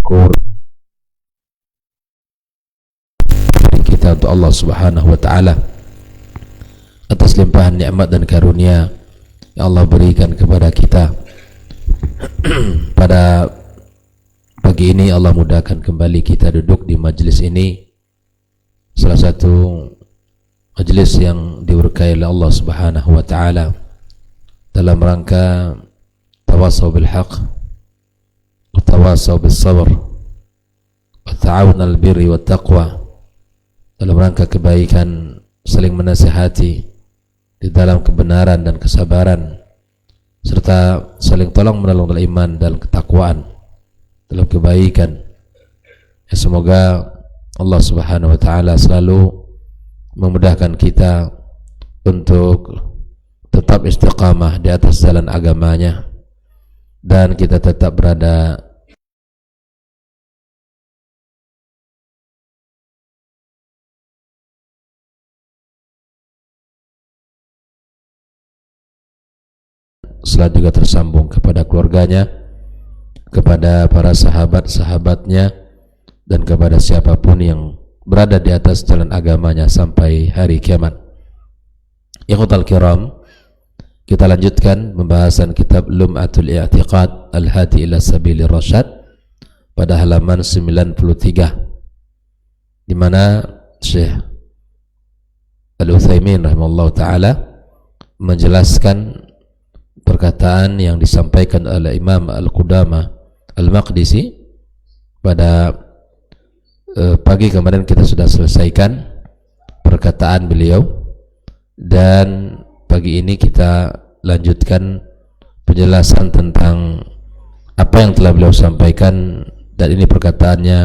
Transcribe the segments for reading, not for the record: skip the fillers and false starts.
bersyukur kita untuk Allah Subhanahu wa taala atas limpahan nikmat dan karunia yang Allah berikan kepada kita. Pada pagi ini Allah mudahkan kembali kita duduk di majelis ini, salah satu majelis yang diberkahi oleh Allah Subhanahu wa taala dalam rangka tawasaw bil haq wa tawasaw bis sabr wa ta'awun al birri wat taqwa, dalam rangka kebaikan, saling menasihati di dalam kebenaran dan kesabaran, serta saling tolong menolong dalam iman dan ketakwaan, dalam kebaikan. Ya, semoga Allah Subhanahu wa taala selalu memudahkan kita untuk tetap istiqamah di atas jalan agamanya, dan kita tetap berada selalu juga tersambung kepada keluarganya, kepada para sahabat-sahabatnya, dan kepada siapapun yang berada di atas jalan agamanya sampai hari kiamat. Ikhwatal kiram, kita lanjutkan pembahasan kitab Lum'atul I'tiqad Al-Hadi ila Sabilir Rasyad pada halaman 93, di mana Syekh Al-Utsaimin rahimahullah ta'ala menjelaskan perkataan yang disampaikan oleh Imam Al-Qudamah Al-Maqdisi pada pagi kemarin. Kita sudah selesaikan perkataan beliau, dan pagi ini kita lanjutkan penjelasan tentang apa yang telah beliau sampaikan, dan ini perkataannya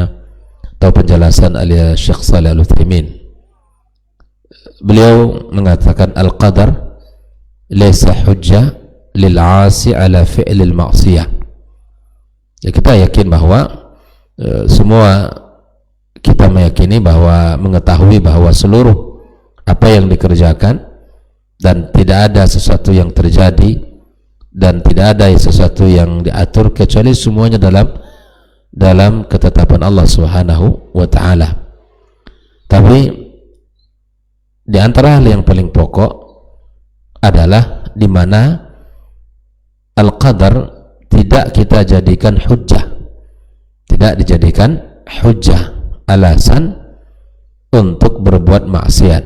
atau penjelasan alias Syekh Shalih Al-Utsaimin. Beliau mengatakan al-qadar laysa hujjah lil-'asi ala fi'lil ma'siyah. Ya, kita yakin bahwa semua kita meyakini bahwa mengetahui bahwa seluruh apa yang dikerjakan dan tidak ada sesuatu yang terjadi dan tidak ada sesuatu yang diatur kecuali semuanya dalam ketetapan Allah Subhanahu wa taala. Tapi di antara hal yang paling pokok adalah di mana al-qadar tidak kita jadikan hujjah, tidak dijadikan hujjah, alasan untuk berbuat maksiat.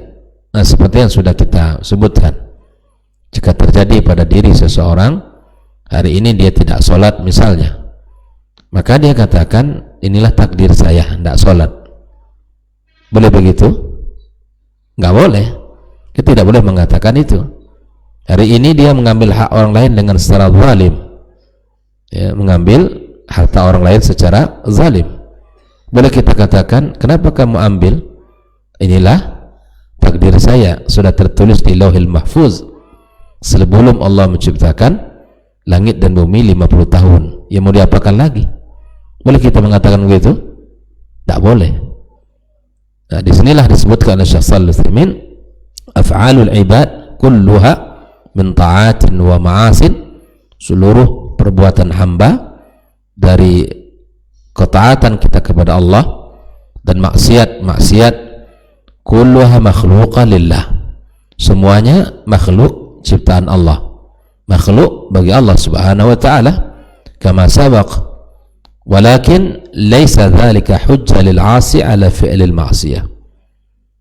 Nah, seperti yang sudah kita sebutkan, jika terjadi pada diri seseorang hari ini dia tidak sholat misalnya, maka dia katakan inilah takdir saya, tidak sholat. Boleh begitu? Nggak boleh. Kita tidak boleh mengatakan itu. Hari ini dia mengambil hak orang lain dengan secara zalim, ya, mengambil harta orang lain secara zalim. Boleh kita katakan, kenapa kamu ambil? Inilah takdir saya, sudah tertulis di Lauhil Mahfuz sebelum Allah menciptakan langit dan bumi 50 tahun. Ya, mau diapakan lagi? Boleh kita mengatakan begitu? Tak boleh. Nah, disinilah disebutkan oleh Syekh Shalih Al-Utsaimin, af'alul ibad kulluha min ta'atin wa ma'asin, seluruh perbuatan hamba dari ketaatan kita kepada Allah dan maksiat kulluha makhluqa lillah, semuanya makhluk ciptaan Allah, makhluk bagi Allah Subhanahu wa ta'ala, kama sabaq, walakin laysa dhalika hujjah lil 'asi ala fi'lil ma'siyah.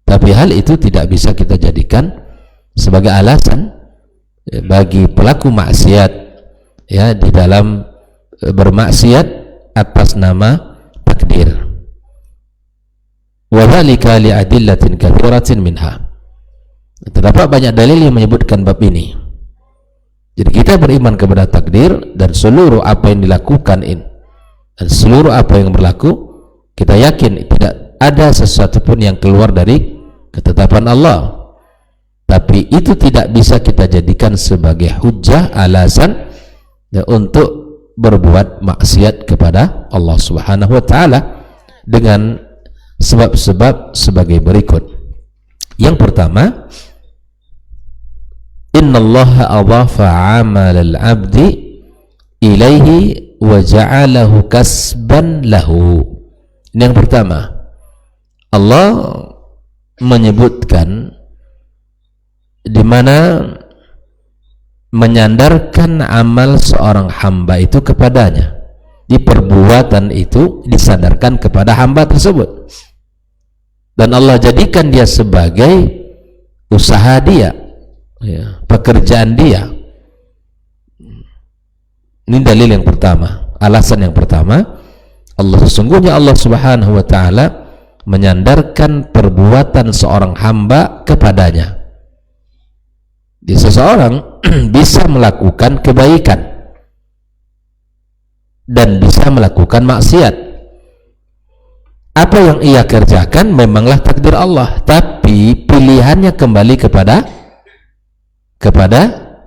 Tapi hal itu tidak bisa kita jadikan sebagai alasan bagi pelaku maksiat, ya, di dalam bermaksiat atas nama takdir. Wa dzalika li adillatin katsiratin minha. Terdapat banyak dalil yang menyebutkan bab ini. Jadi kita beriman kepada takdir, dan seluruh apa yang dilakukan dan seluruh apa yang berlaku, kita yakin tidak ada sesuatu pun yang keluar dari ketetapan Allah. Tapi itu tidak bisa kita jadikan sebagai hujjah, alasan, ya, untuk berbuat maksiat kepada Allah Subhanahu wa taala, dengan sebab-sebab sebagai berikut. Yang pertama, innallaha adhafa 'amal al-'abdi ilaihi wa ja'alahu kasban lahu. Ini yang pertama. Allah menyebutkan di mana menyandarkan amal seorang hamba itu kepadanya. Di perbuatan itu disandarkan kepada hamba tersebut. Dan Allah jadikan dia sebagai usaha dia, ya, pekerjaan dia. Ini dalil yang pertama, alasan yang pertama. Sesungguhnya Allah Subhanahu wa ta'ala menyandarkan perbuatan seorang hamba kepadanya. Seseorang bisa melakukan kebaikan dan bisa melakukan maksiat. Apa yang ia kerjakan memanglah takdir Allah, tapi pilihannya kembali kepada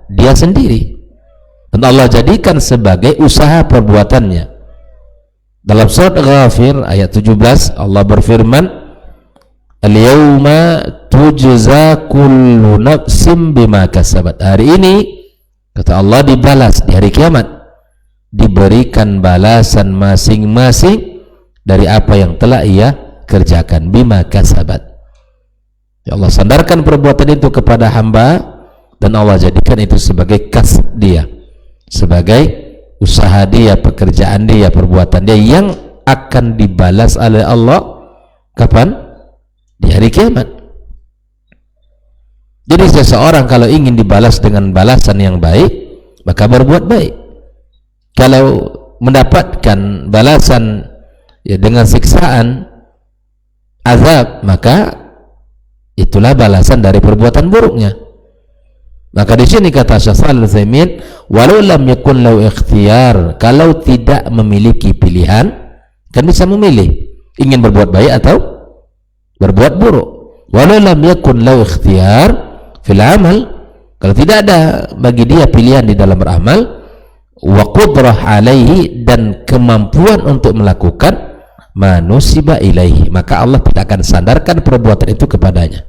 dia sendiri. Dan Allah jadikan sebagai usaha perbuatannya. Dalam surat Ghafir ayat 17 Allah berfirman, al-yawma tujza kullu nafsin bima kasabat. Hari ini, kata Allah, dibalas di hari kiamat, diberikan balasan masing-masing dari apa yang telah ia kerjakan. Bima kasabat. Ya, Allah sandarkan perbuatan itu kepada hamba dan Allah jadikan itu sebagai kasb dia, sebagai usaha dia, pekerjaan dia, perbuatan dia yang akan dibalas oleh Allah kapan? Di hari kiamat. Jadi seseorang kalau ingin dibalas dengan balasan yang baik, maka berbuat baik. Kalau mendapatkan balasan ya dengan siksaan, azab, maka itulah balasan dari perbuatan buruknya. Maka di sini kata Syekh Shalih Al-Utsaimin, walau lam yakun lahu ikhtiyar, kalau tidak memiliki pilihan, kan bisa memilih ingin berbuat baik atau berbuat buruk. Walau lam yakun lahu ikhtiyar fil amal, kalau tidak ada bagi dia pilihan di dalam beramal, wa qudrah alaihi, dan kemampuan untuk melakukan, manusiba ilaihi, maka Allah tidak akan sandarkan perbuatan itu kepadanya.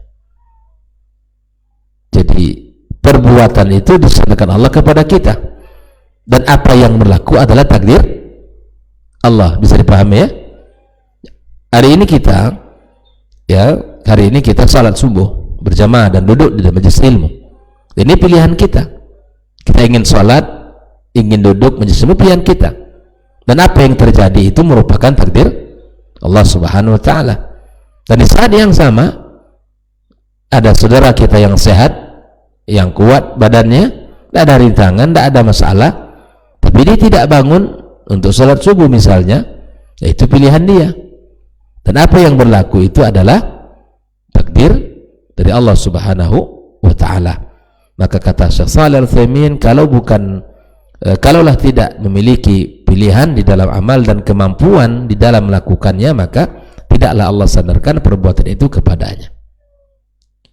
Jadi perbuatan itu disandarkan Allah kepada kita, dan apa yang berlaku adalah takdir Allah. Bisa dipahami ya? Hari ini kita salat subuh berjamaah dan duduk di majelis ilmu. Ini pilihan kita. Kita ingin salat, ingin duduk majelis ilmu, pilihan kita. Dan apa yang terjadi itu merupakan takdir Allah Subhanahu wa ta'ala. Dan di saat yang sama ada saudara kita yang sehat, yang kuat badannya, tidak ada rintangan, tidak ada masalah, tapi dia tidak bangun untuk sholat subuh misalnya, yaitu pilihan dia. Dan apa yang berlaku itu adalah takdir dari Allah Subhanahu wa ta'ala. Maka kata Syekh Shalih Al-Utsaimin, kalaulah tidak memiliki pilihan di dalam amal dan kemampuan di dalam melakukannya, maka tidaklah Allah sandarkan perbuatan itu kepadanya.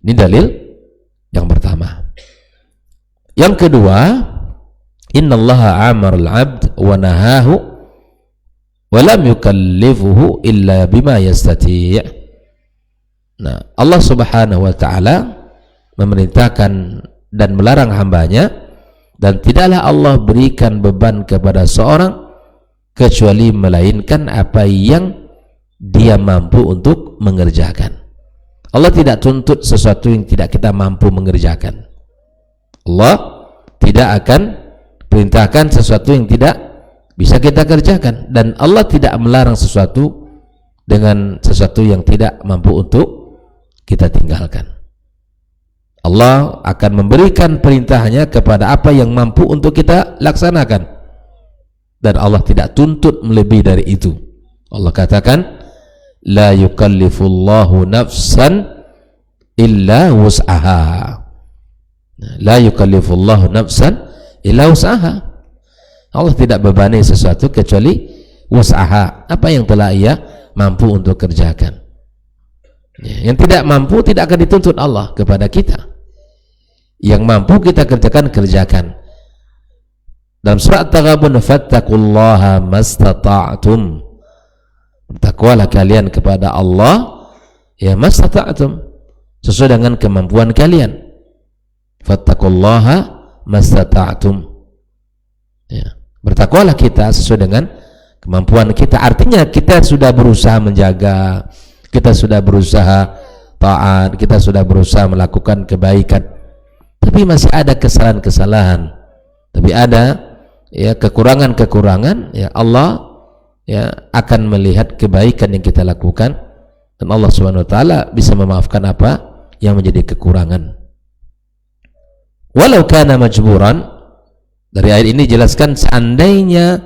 Ini dalil yang pertama. Yang kedua, innallaha amarul abd wa nahahu wa lam yukallifuhu illa bima yastati'. Nah, Allah Subhanahu wa ta'ala memerintahkan dan melarang hambanya, dan tidaklah Allah berikan beban kepada seorang kecuali melainkan apa yang dia mampu untuk mengerjakan. Allah tidak tuntut sesuatu yang tidak kita mampu mengerjakan. Allah tidak akan perintahkan sesuatu yang tidak bisa kita kerjakan, dan Allah tidak melarang sesuatu dengan sesuatu yang tidak mampu untuk kita tinggalkan. Allah akan memberikan perintahnya kepada apa yang mampu untuk kita laksanakan, dan Allah tidak tuntut melebihi dari itu. Allah katakan, la yukallifullahu nafsan illa wus'aha. La yukallifullahu nafsan illa wus'aha. Allah tidak bebani sesuatu kecuali wus'aha, apa yang telah ia mampu untuk kerjakan. Yang tidak mampu tidak akan dituntut Allah kepada kita. Yang mampu kita kerjakan. Dalam surat Taghabun, fattaqullaha mastata'tum, bertakwalah kalian kepada Allah ya mastata'tum, sesuai dengan kemampuan kalian. Fattaqullaha mastata'tum, ya, Bertakwalah kita sesuai dengan kemampuan kita. Artinya kita sudah berusaha menjaga, kita sudah berusaha taat, kita sudah berusaha melakukan kebaikan, tapi masih ada kesalahan-kesalahan, tapi ada ya kekurangan-kekurangan. Ya Allah ya akan melihat kebaikan yang kita lakukan, dan Allah Subhanahu wa taala bisa memaafkan apa yang menjadi kekurangan. Walau kana majburan, dari ayat ini jelaskan seandainya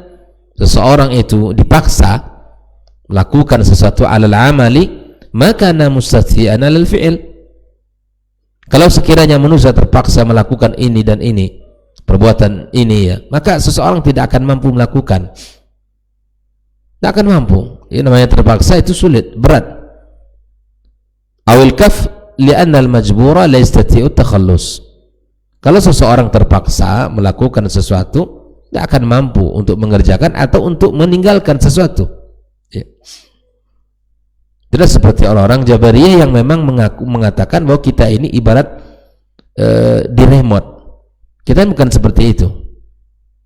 seseorang itu dipaksa melakukan sesuatu alal amali, maka mustathi'an alal fi'il. Kalau sekiranya manusia terpaksa melakukan ini dan ini, perbuatan ini ya, maka seseorang tidak akan mampu melakukan. Tidak akan mampu. Ini namanya terpaksa, itu sulit, berat. Awil kaf li'anna al-majbura la yastati'u takhallus. Kalau seseorang terpaksa melakukan sesuatu, tidak akan mampu untuk mengerjakan atau untuk meninggalkan sesuatu. Ya. Tidak seperti orang-orang Jabariyah yang memang mengatakan bahwa kita ini ibarat di remote. Kita bukan seperti itu.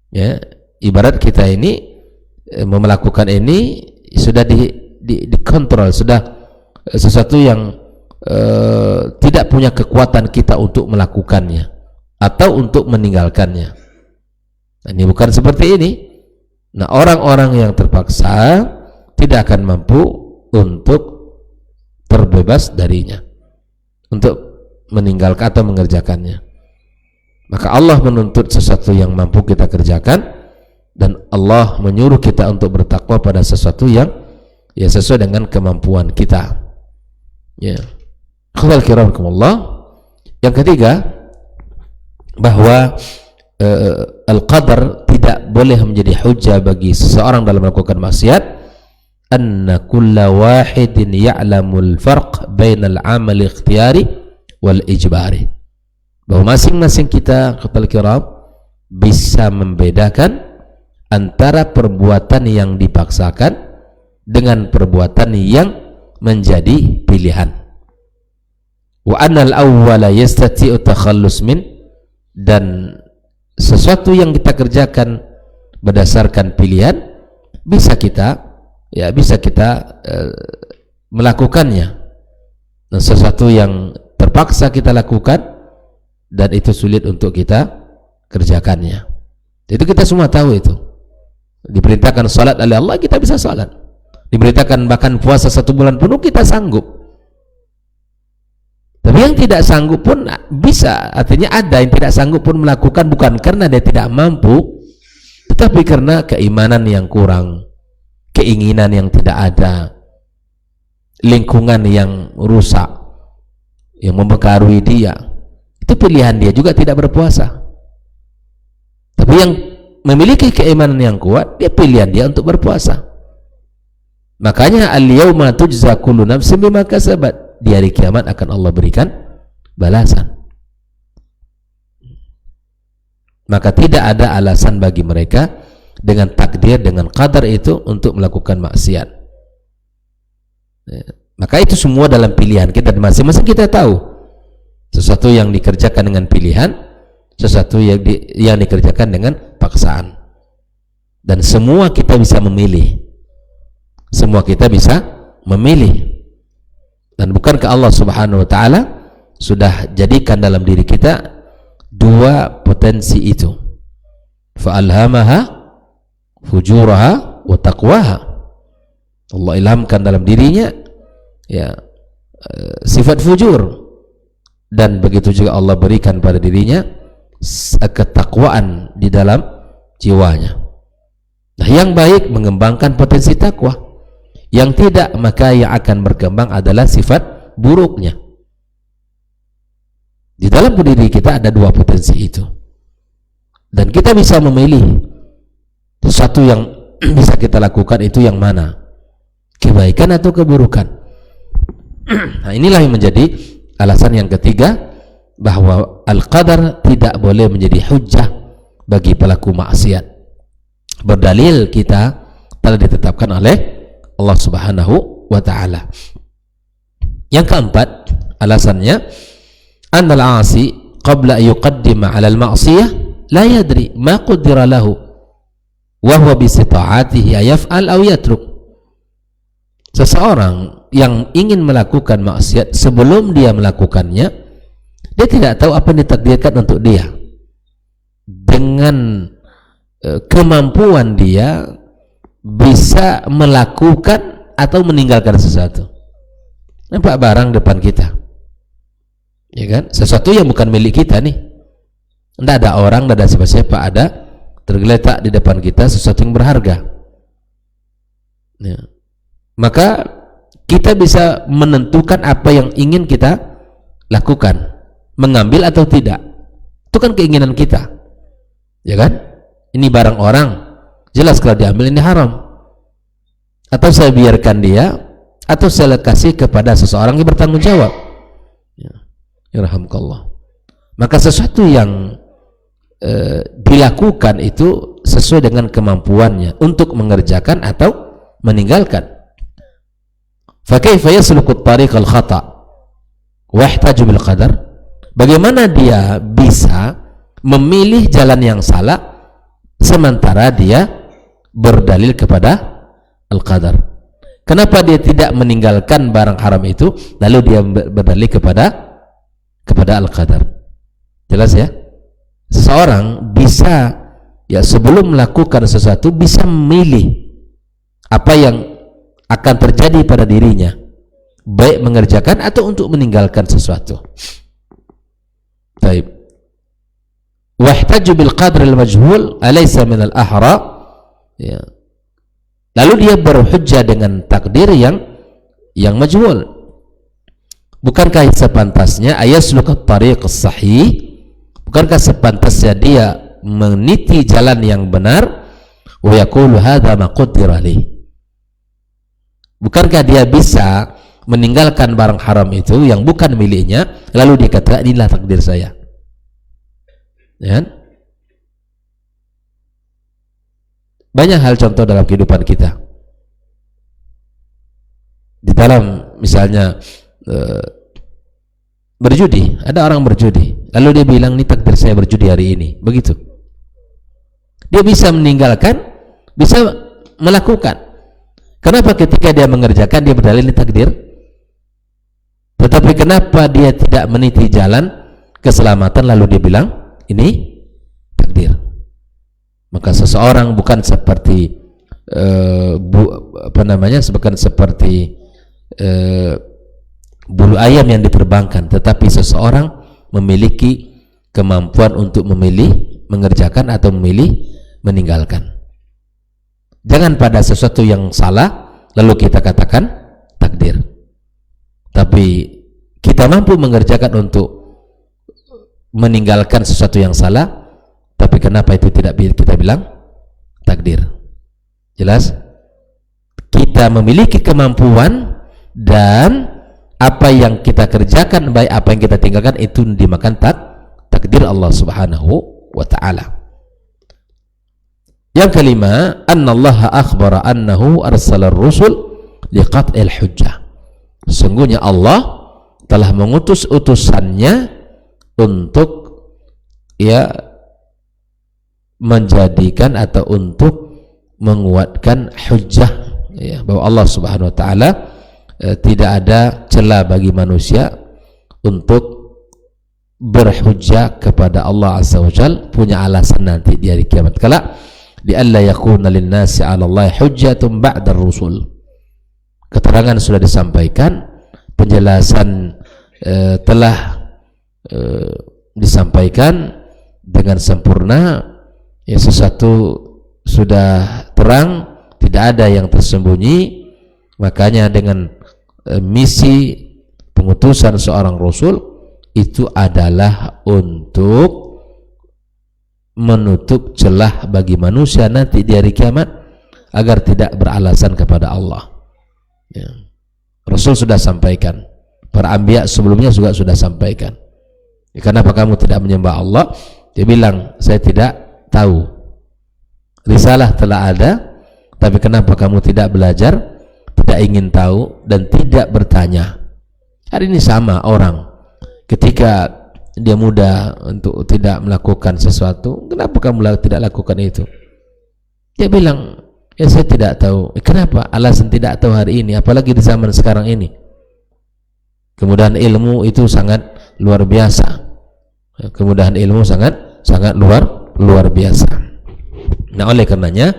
Ya, ibarat kita ini melakukan ini sudah dikontrol, sudah sesuatu yang tidak punya kekuatan kita untuk melakukannya atau untuk meninggalkannya. Nah, ini bukan seperti ini. Nah, orang-orang yang terpaksa tidak akan mampu untuk terbebas darinya, untuk meninggalkan atau mengerjakannya. Maka Allah menuntut sesuatu yang mampu kita kerjakan, dan Allah menyuruh kita untuk bertakwa pada sesuatu yang ya sesuai dengan kemampuan kita. Ya. Akhwal kiramkumullah. Yang ketiga, bahwa al-qadar tidak boleh menjadi hujjah bagi seseorang dalam melakukan maksiat. Anna kulla wahidin ya'lamul farq bainal amal ikhtiyari wal ijbari. Bahwa masing-masing kita akhwal kiram bisa membedakan antara perbuatan yang dipaksakan dengan perbuatan yang menjadi pilihan. Wa annal awwala yastati'u takhallus min, dan sesuatu yang kita kerjakan berdasarkan pilihan bisa kita melakukannya, dan sesuatu yang terpaksa kita lakukan dan itu sulit untuk kita kerjakannya. Itu kita semua tahu itu. Diperintahkan salat oleh Allah, kita bisa salat. Diperintahkan bahkan puasa 1 bulan penuh, kita sanggup. Tapi yang tidak sanggup pun bisa, artinya ada yang tidak sanggup pun melakukan, bukan karena dia tidak mampu, tetapi karena keimanan yang kurang, keinginan yang tidak ada, lingkungan yang rusak, yang mempengaruhi dia. Itu pilihan dia juga tidak berpuasa. Tapi yang memiliki keimanan yang kuat, dia pilihan dia untuk berpuasa. Makanya al-yauma tujza kullu nafsin bima kasabat. Di hari kiamat akan Allah berikan balasan. Maka tidak ada alasan bagi mereka dengan takdir, dengan qadar itu untuk melakukan maksiat. Maka itu semua dalam pilihan kita, masing-masing kita tahu sesuatu yang dikerjakan dengan pilihan, sesuatu yang dikerjakan dengan paksaan. Dan semua kita bisa memilih. Semua kita bisa memilih. Dan bukankah Allah Subhanahu wa taala sudah jadikan dalam diri kita dua potensi itu? Fa'alhamaha fujuraha wa taqwaha. Allah ilhamkan dalam dirinya ya sifat fujur, dan begitu juga Allah berikan pada dirinya ketakwaan di dalam jiwanya. Nah, yang baik mengembangkan potensi takwa. Yang tidak, maka yang akan berkembang adalah sifat buruknya. Di dalam diri kita ada dua potensi itu, dan kita bisa memilih sesuatu yang bisa kita lakukan itu yang mana, kebaikan atau keburukan. Nah, inilah yang menjadi alasan yang ketiga, bahwa al-qadar tidak boleh menjadi hujjah bagi pelaku maksiat. Berdalil kita telah ditetapkan oleh Allah Subhanahu wa ta'ala. Yang keempat, alasannya annal 'asi qabla yuqaddima 'ala al-ma'siyah la yadri ma qaddara lahu. wa huwa bi sita'atihi ayaf'al aw yatruk. Seseorang yang ingin melakukan maksiat, sebelum dia melakukannya, dia tidak tahu apa yang ditakdirkan untuk dia. Dengan kemampuan dia bisa melakukan atau meninggalkan sesuatu. Nampak barang depan kita, ya kan? Sesuatu yang bukan milik kita nih. Tidak ada orang, tidak ada siapa-siapa, ada tergeletak di depan kita sesuatu yang berharga. Ya. Maka kita bisa menentukan apa yang ingin kita lakukan, mengambil atau tidak. Itu kan keinginan kita, ya kan? Ini barang orang, jelas kalau diambil ini haram. Atau saya biarkan dia, atau saya kasih kepada seseorang yang bertanggung jawab. Ya, yarhamukallah. Maka sesuatu yang dilakukan itu sesuai dengan kemampuannya untuk mengerjakan atau meninggalkan. Fa kaifa yasluku at-tariqal khata' wa yahtaju bil qadar? Bagaimana dia bisa memilih jalan yang salah sementara dia berdalil kepada al-qadar? Kenapa dia tidak meninggalkan barang haram itu lalu dia berdalil kepada al-qadar? Jelas ya? Seseorang bisa, ya, sebelum melakukan sesuatu bisa memilih apa yang akan terjadi pada dirinya, baik mengerjakan atau untuk meninggalkan sesuatu. Baik. Wahtaju bil qadr al majhul alaysa min al ahra, ya. Lalu dia berhujjah dengan takdir yang majhul. Bukankah sepantasnya ayasluka tariq as-sahih? Bukankah sepantasnya dia meniti jalan yang benar? Wa yaqulu hadza ma qaddara li. Bukankah dia bisa meninggalkan barang haram itu yang bukan miliknya lalu dikatakan inilah takdir saya? Ya. Banyak hal contoh dalam kehidupan kita. Di dalam misalnya berjudi, ada orang berjudi, lalu dia bilang ini takdir saya berjudi hari ini, begitu. Dia bisa meninggalkan, bisa melakukan. Kenapa ketika dia mengerjakan dia berdalil ini takdir? Tetapi kenapa dia tidak meniti jalan keselamatan lalu dia bilang ini takdir? Maka seseorang bukan seperti bukan seperti bulu ayam yang diterbangkan, tetapi seseorang memiliki kemampuan untuk memilih mengerjakan atau memilih meninggalkan. Jangan pada sesuatu yang salah lalu kita katakan takdir. Tapi kita mampu mengerjakan untuk meninggalkan sesuatu yang salah, tapi kenapa itu tidak kita bilang takdir? Jelas? Kita memiliki kemampuan dan apa yang kita kerjakan baik apa yang kita tinggalkan itu dimakan takdir Allah Subhanahu wa ta'ala. Yang kelima, annallaha akhbara annahu arsala ar-rusul liqat'il hujjah. Sesungguhnya Allah telah mengutus utusannya untuk, ya, menjadikan atau untuk menguatkan hujjah, ya, bahwa Allah Subhanahu wa ta'ala tidak ada celah bagi manusia untuk berhujjah kepada Allah Azza wa Jalla, punya alasan nanti di hari kiamat kelak. Li'alla yakuna lin-nasi 'ala Allah hujjatun ba'da ar-rusul. Keterangan sudah disampaikan, penjelasan telah disampaikan dengan sempurna, ya, sesuatu sudah terang, tidak ada yang tersembunyi. Makanya dengan misi pengutusan seorang rasul itu adalah untuk menutup celah bagi manusia nanti di hari kiamat agar tidak beralasan kepada Allah, ya. Rasul sudah sampaikan, para anbiya sebelumnya juga sudah sampaikan, ya, kenapa kamu tidak menyembah Allah? Dia bilang saya tidak tahu, risalah telah ada, tapi kenapa kamu tidak belajar, tidak ingin tahu dan tidak bertanya? Hari ini sama orang, ketika dia mudah untuk tidak melakukan sesuatu, kenapa kamu tidak lakukan itu? Dia bilang, ya saya tidak tahu. Kenapa? Alasan tidak tahu hari ini, apalagi di zaman sekarang ini. Kemudahan ilmu itu sangat luar biasa. Kemudahan ilmu sangat luar biasa. Nah, oleh karenanya,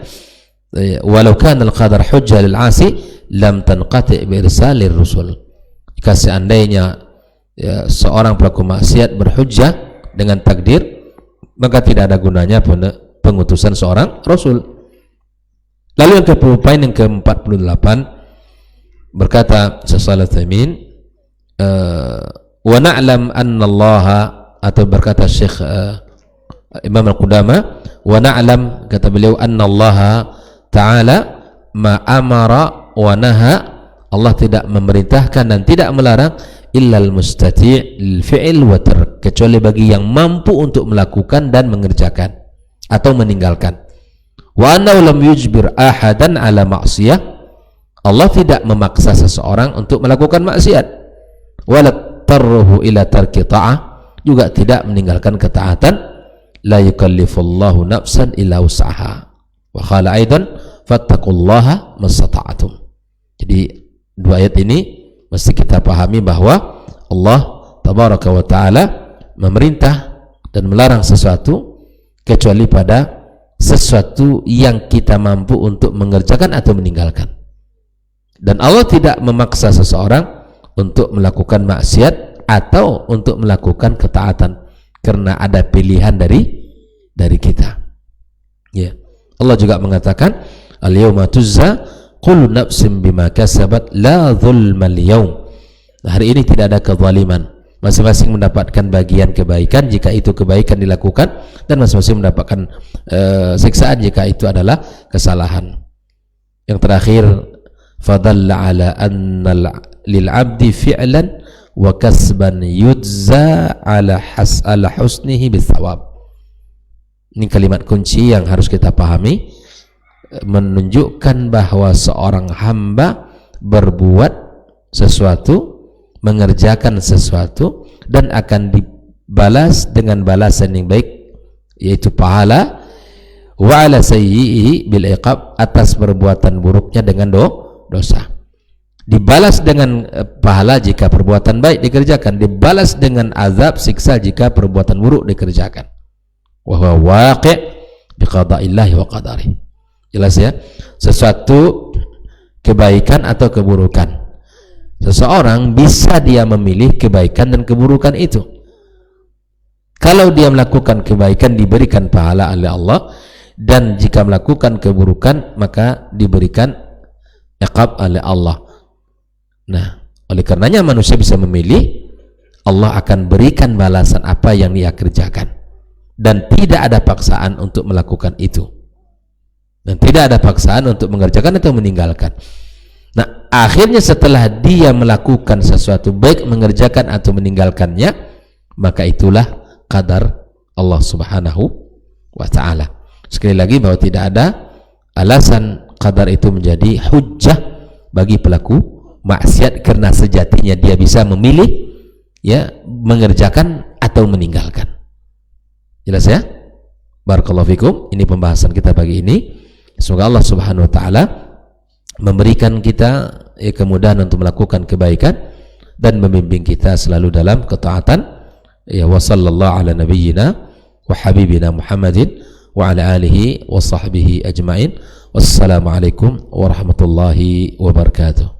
walau kana al-qadar hujjah lil 'asi lam tanqati' bi irsalir rusul. Jika seandainya seorang pelaku maksiat berhujjah dengan takdir, maka tidak ada gunanya pengutusan seorang rasul. Lalu yang poin yang ke-48 berkata Syekh Shalih Al-Utsaimin, wa na'lam anna Allah, atau berkata Syekh Imam Al-Qudama, wa na'lam, kata beliau, anna Allah Ta'ala ma amara wa naha, Allah tidak memerintahkan dan tidak melarang illal mustati' lil fi'il wa tark, kecuali bagi yang mampu untuk melakukan dan mengerjakan atau meninggalkan. Wa annahu lam yujbir ahadan ala ma'siyah, Allah tidak memaksa seseorang untuk melakukan maksiat. Wa la tarruhu ila tarki ta'ah, juga tidak meninggalkan ketaatan. La yukallifullahu nafsan illa wus'aha. Wa qala aidan fattaqullaha mastata'tum. Jadi dua ayat ini mesti kita pahami bahwa Allah tabaraka wa ta'ala memerintah dan melarang sesuatu kecuali pada sesuatu yang kita mampu untuk mengerjakan atau meninggalkan. Dan Allah tidak memaksa seseorang untuk melakukan maksiat atau untuk melakukan ketaatan, karena ada pilihan dari kita. Ya. Allah juga mengatakan, al-yawma tujza kullu nafsin bima kasabat la dzulmal yaum. Hari ini tidak ada kezaliman. Masing-masing mendapatkan bagian kebaikan jika itu kebaikan dilakukan, dan masing-masing mendapatkan siksaan jika itu adalah kesalahan. Yang terakhir, fadalla ala anna lil 'abdi fi'lan wa kasban yujza ala husnihi bisawab. Ini kalimat kunci yang harus kita pahami, menunjukkan bahwa seorang hamba berbuat sesuatu, mengerjakan sesuatu, dan akan dibalas dengan balasan yang baik, yaitu pahala, wa ala sayyi'i bil iqab, atas perbuatan buruknya dengan dosa. Dibalas dengan pahala jika perbuatan baik dikerjakan, dibalas dengan azab, siksa jika perbuatan buruk dikerjakan. Wa huwa waqi' bi qada'illahi wa qadarihi. Jelas ya, sesuatu kebaikan atau keburukan, seseorang bisa dia memilih kebaikan dan keburukan itu. Kalau dia melakukan kebaikan diberikan pahala oleh Allah, dan jika melakukan keburukan maka diberikan iqab oleh Allah. Nah, oleh karenanya manusia bisa memilih, Allah akan berikan balasan apa yang dia kerjakan, dan tidak ada paksaan untuk melakukan itu, dan tidak ada paksaan untuk mengerjakan atau meninggalkan. Nah, akhirnya setelah dia melakukan sesuatu, baik mengerjakan atau meninggalkannya, maka itulah qadar Allah subhanahu wa ta'ala. Sekali lagi, bahwa tidak ada alasan qadar itu menjadi hujjah bagi pelaku maksiat, karena sejatinya dia bisa memilih, ya, mengerjakan atau meninggalkan. Jelas ya? Barakallahu fikum. Ini pembahasan kita pagi ini. Semoga Allah subhanahu wa ta'ala memberikan kita kemudahan untuk melakukan kebaikan dan membimbing kita selalu dalam ketaatan. Ya, wa sallallahu ala nabiyyina wa habibina Muhammadin wa ala alihi wa sahbihi ajma'in. Wassalamualaikum warahmatullahi wabarakatuh.